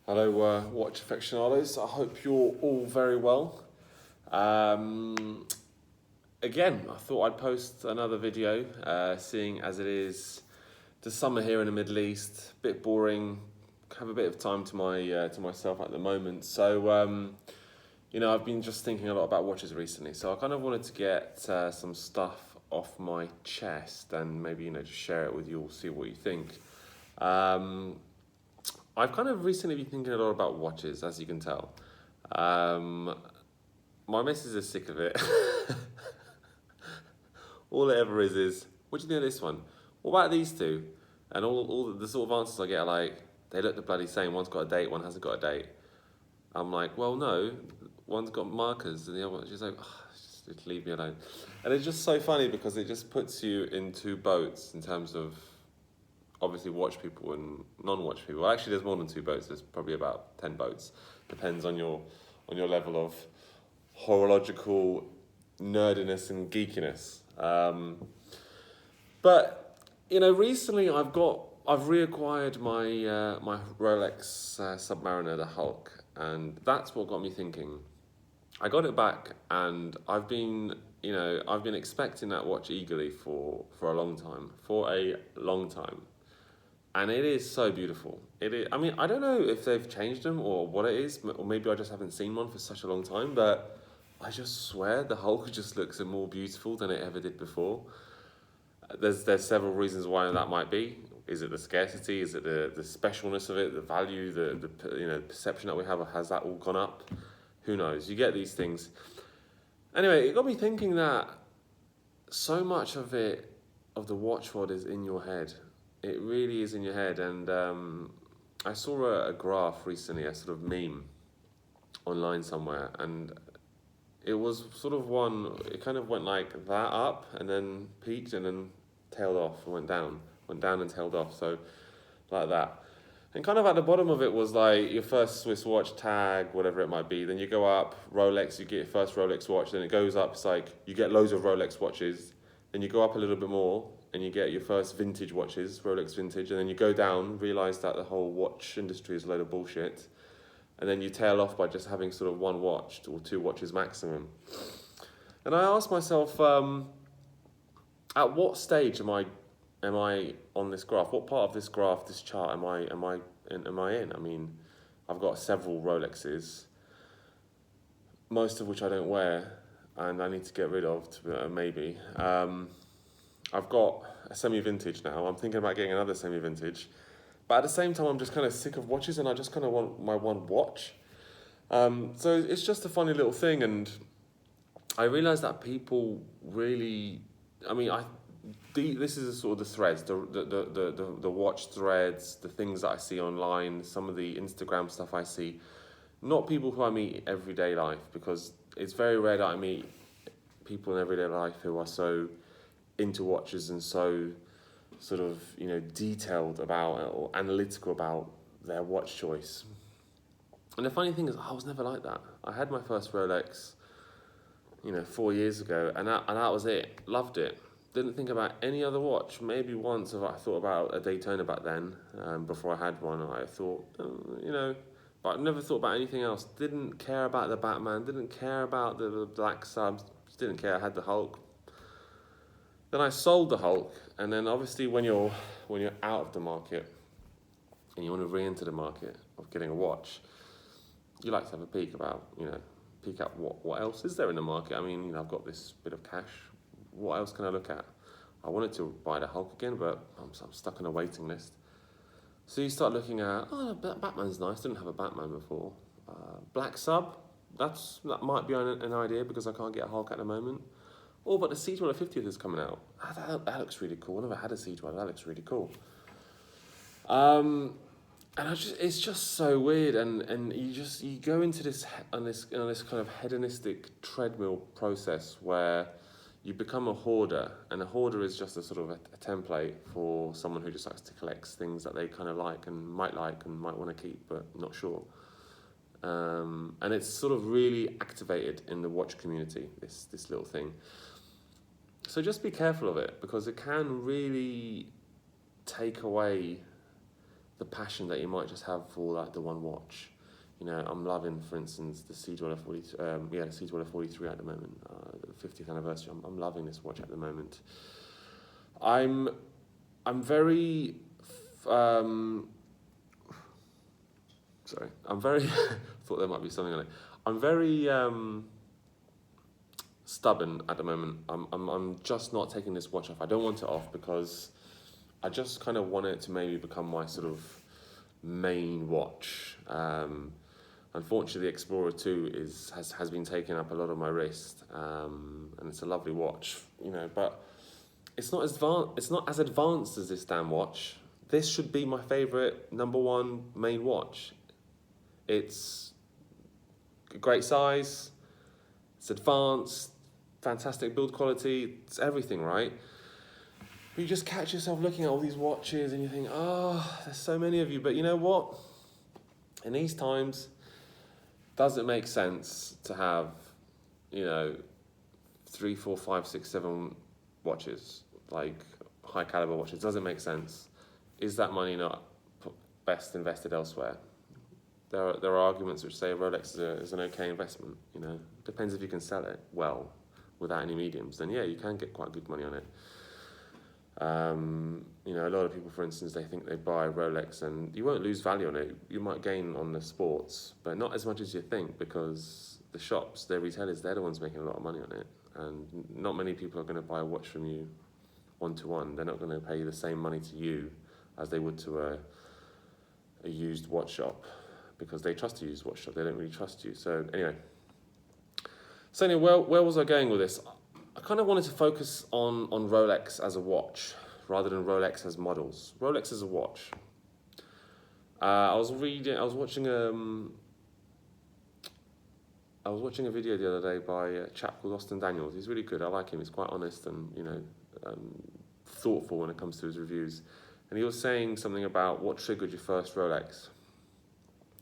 Hello, watch aficionados. I hope you're all very well. Um, Again, I thought I'd post another video, seeing as it is the summer here in the Middle East. Bit boring. Have a bit of time to myself at the moment. So, I've been just thinking a lot about watches recently. So I kind of wanted to get some stuff off my chest and maybe just share it with you all, see what you think. Um, I've kind of recently been thinking a lot about watches, as you can tell. Um, my missus is sick of it. All it ever is, what do you think of this one? What about these two? And all the sort of answers I get are like, they look the bloody same. One's got a date, one hasn't got a date. I'm like, well, no, one's got markers, and the other one, she's like, oh, just leave me alone. And it's just so funny because it just puts you in two boats in terms of obviously watch people and non-watch people. Actually, there's more than two boats. There's probably about 10 boats. Depends on your level of horological nerdiness and geekiness. But recently I've reacquired my Rolex Submariner, the Hulk, and that's what got me thinking. I got it back, and I've been expecting that watch eagerly for a long time, and it is so beautiful. It is. I mean, I don't know if they've changed them or what it is, or maybe I just haven't seen one for such a long time. But I just swear the Hulk just looks more beautiful than it ever did before. There's several reasons why that might be. Is it the scarcity? Is it the specialness of it? The value? The perception that we have? Has that all gone up? Who knows? You get these things. Anyway, it got me thinking that so much of the watch world is in your head. It really is in your head. And I saw a graph recently, a sort of meme online somewhere, and it was sort of it kind of went like that up and then peaked and then tailed off and went down and tailed off. So like that. And kind of at the bottom of it was like your first Swiss watch, tag, whatever it might be. Then you go up, Rolex, you get your first Rolex watch. Then it goes up, it's like you get loads of Rolex watches. Then you go up a little bit more and you get your first vintage watches, Rolex vintage. And then you go down, realise that the whole watch industry is a load of bullshit. And then you tail off by just having sort of one watch or two watches maximum. And I asked myself, at what stage am I on this graph? What part of this graph, this chart, am I in? I mean, I've got several Rolexes, most of which I don't wear, and I need to get rid of. Maybe I've got a semi-vintage now. I'm thinking about getting another semi-vintage, but at the same time, I'm just kind of sick of watches, and I just kind of want my one watch. So it's just a funny little thing, and I realised that people really, I mean, this is sort of the threads, the watch threads, the things that I see online, some of the Instagram stuff I see. Not people who I meet in everyday life, because it's very rare that I meet people in everyday life who are so into watches and so sort of detailed about it or analytical about their watch choice. And the funny thing is, I was never like that. I had my first Rolex 4 years ago, and that was it. Loved it. Didn't think about any other watch. Maybe once I thought about a Daytona back then, before I had one. I thought, but I never thought about anything else. Didn't care about the Batman. Didn't care about the black subs. Just didn't care. I had the Hulk. Then I sold the Hulk, and then obviously when you're out of the market and you want to re-enter the market of getting a watch, you like to have a peek at what else is there in the market. I mean, I've got this bit of cash. What else can I look at? I wanted to buy the Hulk again, but I'm stuck on a waiting list. So you start looking at, Batman's nice. Didn't have a Batman before. Black sub, that might be an idea because I can't get a Hulk at the moment. Oh, but the Siege-Dweller 50th is coming out. That looks really cool. I never had a Siege-Dweller. That looks really cool. And it's just so weird, and you go into this kind of hedonistic treadmill process where you become a hoarder, and a hoarder is just a sort of a template for someone who just likes to collect things that they kind of like and might want to keep, but not sure. And it's sort of really activated in the watch community, this little thing. So just be careful of it, because it can really take away the passion that you might just have for like the one watch. You know, I'm loving, for instance, the Dweller 40, the Dweller 43 at the moment, the 50th anniversary. I'm loving this watch at the moment. I'm very, sorry, I'm very, thought there might be something on it. I'm very stubborn at the moment. I'm just not taking this watch off. I don't want it off because I just kind of want it to maybe become my sort of main watch. Unfortunately, the Explorer 2 has been taking up a lot of my wrist, and it's a lovely watch, you know, but it's not as advanced as this damn watch. This should be my favorite #1 main watch. It's a great size, it's advanced, fantastic build quality, it's everything, right? But you just catch yourself looking at all these watches and you think, oh, there's so many of you. But you know what? In these times, does it make sense to have, you know, 3, 4, 5, 6, 7 watches, like high caliber watches? Does it make sense? Is that money not best invested elsewhere? There are arguments which say Rolex is an okay investment. You know, depends if you can sell it well without any mediums. Then yeah, you can get quite good money on it. You know, a lot of people, for instance, they think they buy Rolex and you won't lose value on it. You might gain on the sports, but not as much as you think, because the shops, their retailers, they're the ones making a lot of money on it. And not many people are going to buy a watch from you one-to-one. They're not going to pay the same money to you as they would to a used watch shop, because they trust a used watch shop. They don't really trust you. So anyway, where was I going with this? I kind of wanted to focus on Rolex as a watch rather than Rolex as models. Rolex as a watch. I was watching a video the other day by a chap called Austin Daniels. He's really good. I like him. He's quite honest and, you know, thoughtful when it comes to his reviews. And he was saying something about what triggered your first Rolex.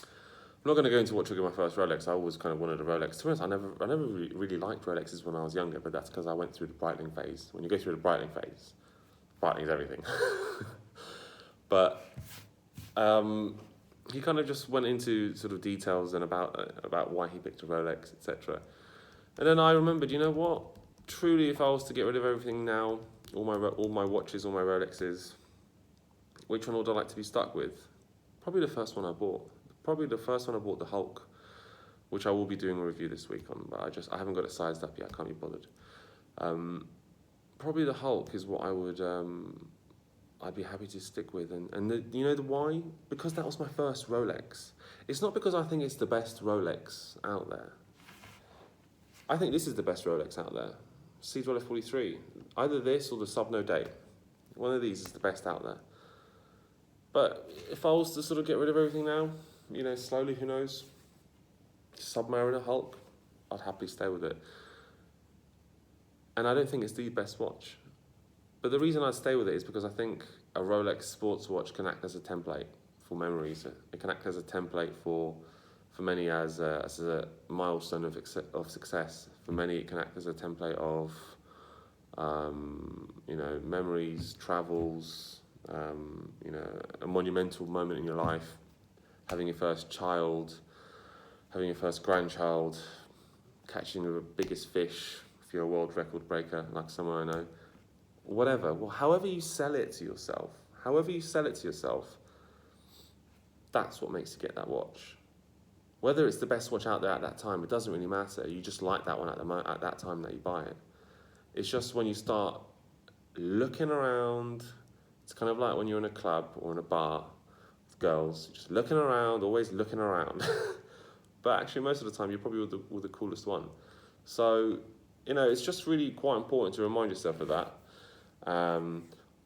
I'm not going to go into what triggered my first Rolex. I always kind of wanted a Rolex. To be honest, I never really liked Rolexes when I was younger, but that's because I went through the Breitling phase. When you go through the Breitling phase, Breitling's everything. But he kind of just went into sort of details and about why he picked a Rolex, etc. And then I remembered, you know what? Truly, if I was to get rid of everything now, all my watches, all my Rolexes, which one would I like to be stuck with? Probably the first one I bought. Probably the first one I bought, the Hulk, which I will be doing a review this week on, but I haven't got it sized up yet. I can't be bothered. Probably the Hulk is what I would I'd be happy to stick with, and you know the why? Because that was my first Rolex. It's not because I think it's the best Rolex out there. I think this is the best Rolex out there. Dweller 43. Either this or the Sub No Date. One of these is the best out there. But if I was to sort of get rid of everything now, you know, slowly, who knows? Submariner, Hulk, I'd happily stay with it. And I don't think it's the best watch. But the reason I'd stay with it is because I think a Rolex sports watch can act as a template for memories. It can act as a template for many as a milestone of success. For many, it can act as a template of, you know, memories, travels, you know, a monumental moment in your life. Having your first child, having your first grandchild, catching the biggest fish if you're a world record breaker, like someone I know. Whatever, well, however you sell it to yourself, that's what makes you get that watch. Whether it's the best watch out there at that time, it doesn't really matter. You just like that one at that time that you buy it. It's just when you start looking around, it's kind of like when you're in a club or in a bar, girls, just looking around, always looking around. But actually, most of the time, you're probably with the coolest one. So, you know, it's just really quite important to remind yourself of that.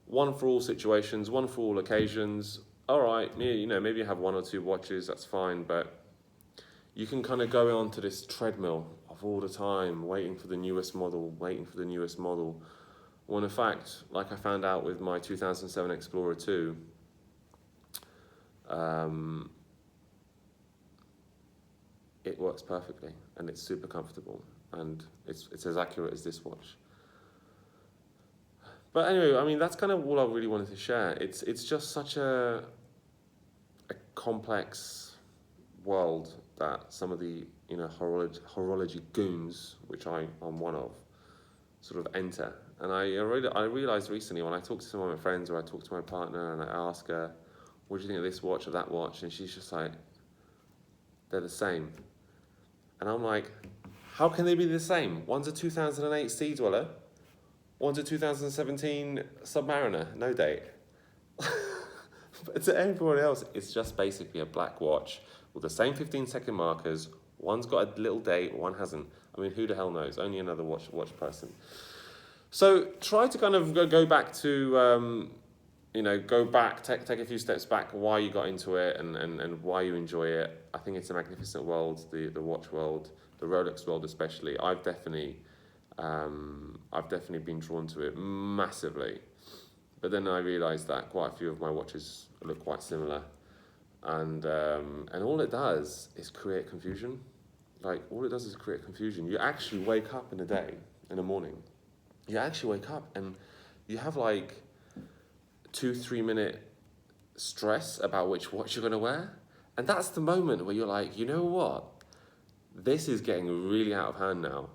One for all situations, one for all occasions. All right, you know, maybe you have 1 or 2 watches, that's fine, but you can kind of go on to this treadmill of all the time, waiting for the newest model, when in fact, like I found out with my 2007 Explorer 2, it works perfectly and it's super comfortable and it's as accurate as this watch. But anyway, I mean, that's kind of all I really wanted to share. It's just such a complex world that some of the horology goons, which I'm one of, sort of enter. And I realised recently when I talk to some of my friends or I talk to my partner and I ask her, what do you think of this watch or that watch? And she's just like, they're the same. And I'm like, how can they be the same? One's a 2008 Sea Dweller, one's a 2017 Submariner, no date. But to everyone else, it's just basically a black watch with the same 15-second markers. One's got a little date, one hasn't. I mean, who the hell knows? Only another watch person. So try to kind of go back to, take a few steps back, why you got into it and why you enjoy it. I think it's a magnificent world, the watch world, the Rolex world especially. I've definitely been drawn to it massively. But then I realised that quite a few of my watches look quite similar, and all it does is create confusion. Like, all it does is create confusion. You actually wake up in the morning. You actually wake up and you have like 2-3 minute stress about which watch you're gonna wear, and that's the moment where you're like, you know what? This is getting really out of hand now.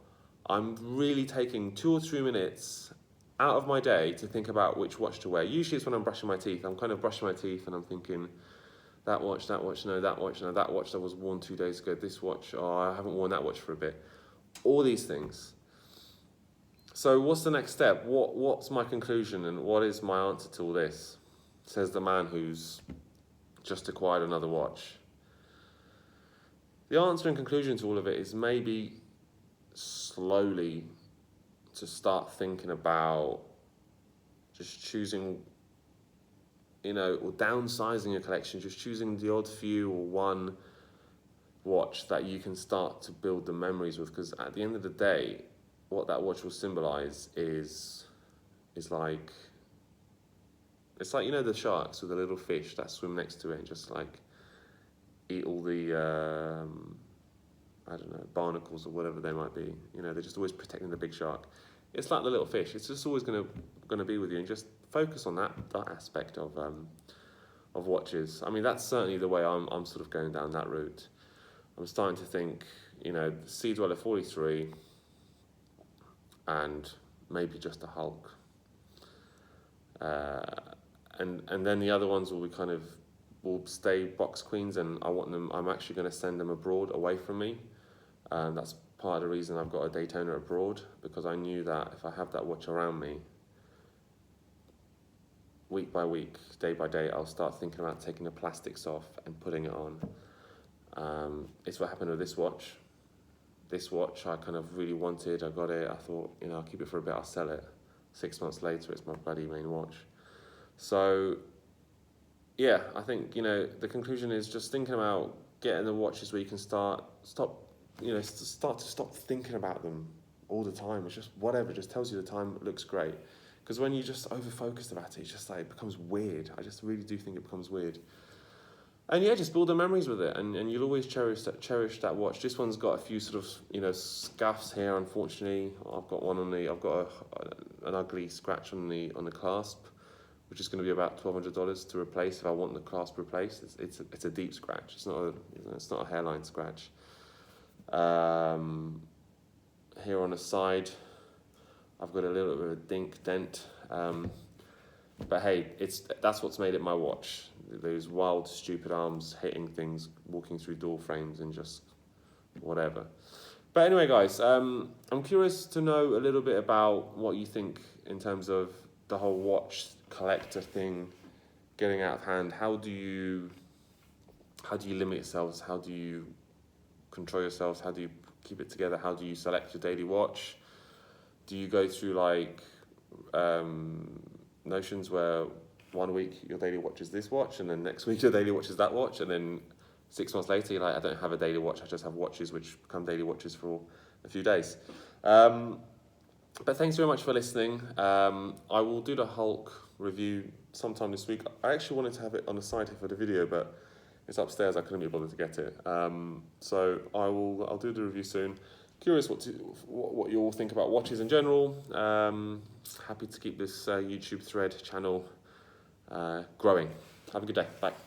I'm really taking 2 or 3 minutes out of my day to think about which watch to wear. Usually it's when I'm brushing my teeth. I'm kind of brushing my teeth and I'm thinking, that watch, no, that watch, no, that watch that was worn 2 days ago, this watch, oh, I haven't worn that watch for a bit. All these things. So what's the next step? What's my conclusion and what is my answer to all this? Says the man who's just acquired another watch. The answer and conclusion to all of it is maybe slowly to start thinking about just choosing, or downsizing your collection, just choosing the odd few or one watch that you can start to build the memories with, because at the end of the day, what that watch will symbolize is like, it's like, the sharks with the little fish that swim next to it and just like eat all the, barnacles or whatever they might be. They're just always protecting the big shark. It's like the little fish. It's just always going to be with you, and just focus on that aspect of watches. I mean, that's certainly the way I'm sort of going down that route. I'm starting to think, Sea Dweller 43 and maybe just a Hulk. And then the other ones will stay box queens, and I'm actually going to send them abroad away from me. That's part of the reason I've got a Daytona abroad, because I knew that if I have that watch around me, week by week, day by day, I'll start thinking about taking the plastics off and putting it on. It's what happened with this watch. This watch I kind of really wanted, I got it, I thought, I'll keep it for a bit, I'll sell it. 6 months later, it's my bloody main watch. So, yeah, I think, the conclusion is just thinking about getting the watches where you can start to stop thinking about them all the time. It's just whatever, it just tells you the time, it looks great. Because when you just over-focused about it, it's just like, it becomes weird. I just really do think it becomes weird. And yeah, just build the memories with it, and you'll always cherish that watch. This one's got a few sort of, scuffs here, unfortunately. I've got an ugly scratch on the clasp, which is going to be about $1,200 to replace if I want the clasp replaced. It's a deep scratch. It's not a hairline scratch. Here on the side, I've got a little bit of a dent. But hey, that's what's made it my watch. Those wild, stupid arms hitting things, walking through door frames, and just whatever. But anyway, guys, I'm curious to know a little bit about what you think in terms of the whole watch collector thing getting out of hand. How do you limit yourselves? How do you control yourselves? How do you keep it together? How do you select your daily watch? Do you go through like notions where 1 week your daily watch is this watch, and then next week your daily watch is that watch, and then 6 months later you're like, I don't have a daily watch, I just have watches which become daily watches for a few days. But thanks very much for listening. I will do the Hulk review sometime this week. I actually wanted to have it on the side here for the video, but it's upstairs, I couldn't be bothered to get it. So I'll do the review soon. Curious what you all think about watches in general. Happy to keep this YouTube thread channel growing. Have a good day. Bye.